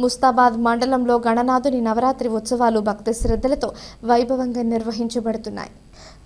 ముస్తాబాద్ మండలంలో గణనాథుని నవరాత్రి ఉత్సవాలు భక్తి శ్రద్ధలతో వైభవంగా నిర్వహించబడుతున్నాయి.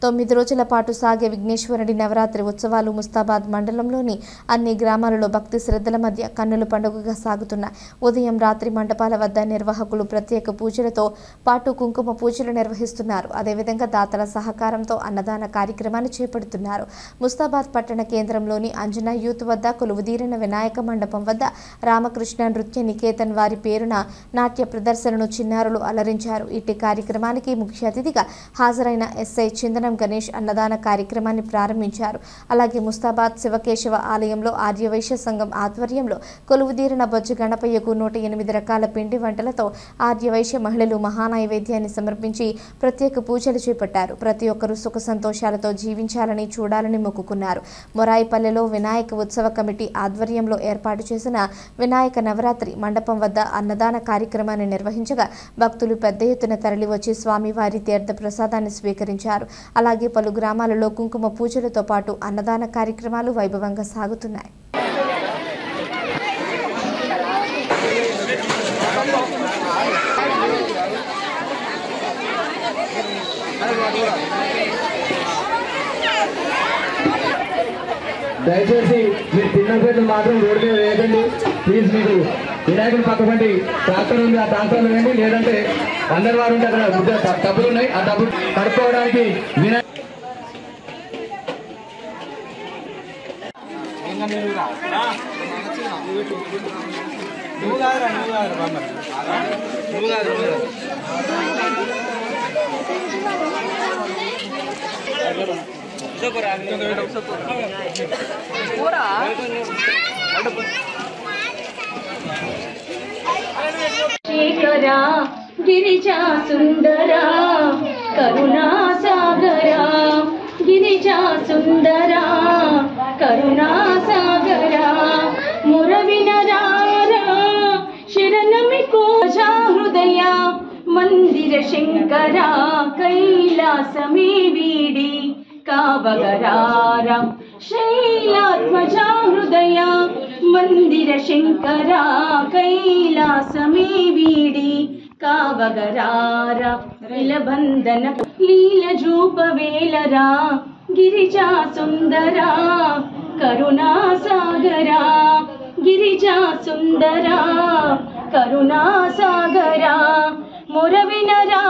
9 రోజుల పాటు సాగే విఘ్నేశ్వరుడి నవరాత్రి ఉత్సవాలు ముస్తాబాద్ మండలంలోని అన్ని గ్రామాలలో భక్తి శ్రద్ధల మధ్య కన్నుల పండుగగా సాగుతున్నాయి. ఉదయం రాత్రి మండపాల వద్ద నిర్వాహకులు ప్రత్యేక పూజలతో పాటు కుంకుమ పూజలు నిర్వహిస్తున్నారు. అదేవిధంగా దాతల సహకారంతో అన్నదాన కార్యక్రమాన్ని చేపడుతున్నారు. ముస్తాబాద్ పట్టణ కేంద్రంలోని అంజనా యూత్ వద్ద కొలువుదీరిన వినాయక మండపం వద్ద రామకృష్ణ నృత్య నికేతన్ వారి పేరున నాట్య ప్రదర్శనను చిన్నారులు అలరించారు. ఇట్టి కార్యక్రమానికి ముఖ్య అతిథిగా హాజరైన ఎస్ఐ చిందనం గణేష్ అన్నదాన కార్యక్రమాన్ని ప్రారంభించారు. అలాగే ముస్తాబాద్ శివకేశవ ఆలయంలో ఆర్యవైశ్య సంఘం ఆధ్వర్యంలో కొలువుదీరిన బొజ్జ గణపయ్యకు 108 రకాల పిండి వంటలతో ఆర్యవైశ్య మహిళలు మహానైవేద్యాన్ని సమర్పించి ప్రత్యేక పూజలు చేపట్టారు. ప్రతి ఒక్కరూ సుఖ సంతోషాలతో జీవించాలని చూడాలని మొక్కుకున్నారు. మొరాయిపల్లెలో వినాయక ఉత్సవ కమిటీ ఆధ్వర్యంలో ఏర్పాటు చేసిన వినాయక నవరాత్రి మండపం వద్ద అన్నదాన కార్యక్రమాన్ని నిర్వహించగా భక్తులు పెద్ద ఎత్తున తరలివచ్చి స్వామివారి తీర్థ ప్రసాదాన్ని స్వీకరించారు. అలాగే పలు గ్రామాలలో కుంకుమ పూజలతో పాటు అన్నదాన కార్యక్రమాలు వైభవంగా సాగుతున్నాయి. దయచేసి మీరు తిన్న పేర్లు మాత్రం రోడ్డు మీద వేయకండి ప్లీజ్. మీకు వినాయకుడి పక్కబండి ట్రాక్టర్ ఉంది, ఆ ట్రాక్టర్లు వేయండి. లేదంటే అందరి వారు ఉంటే అక్కడ డబ్బులు ఉన్నాయి, ఆ డబ్బులు కడుక్కోవడానికి శేఖరా గిరిజా సుందరా కరుణా సాగరా గిరిజా సుందరా కరుణా సాగరా మురవినరారా శరణమికో హృదయ మందిర శంకరా కైలాసమే వీడి కావగరారా శైలాత్మజా హృదయ మందిర శంకరా కైలాసమే వీడి కావగరారా విలబంధన లీల జూపవేలరా గిరిజా సుందరా కరుణా సాగరా గిరిజా సుందరా కరుణా సాగరా మురవినరా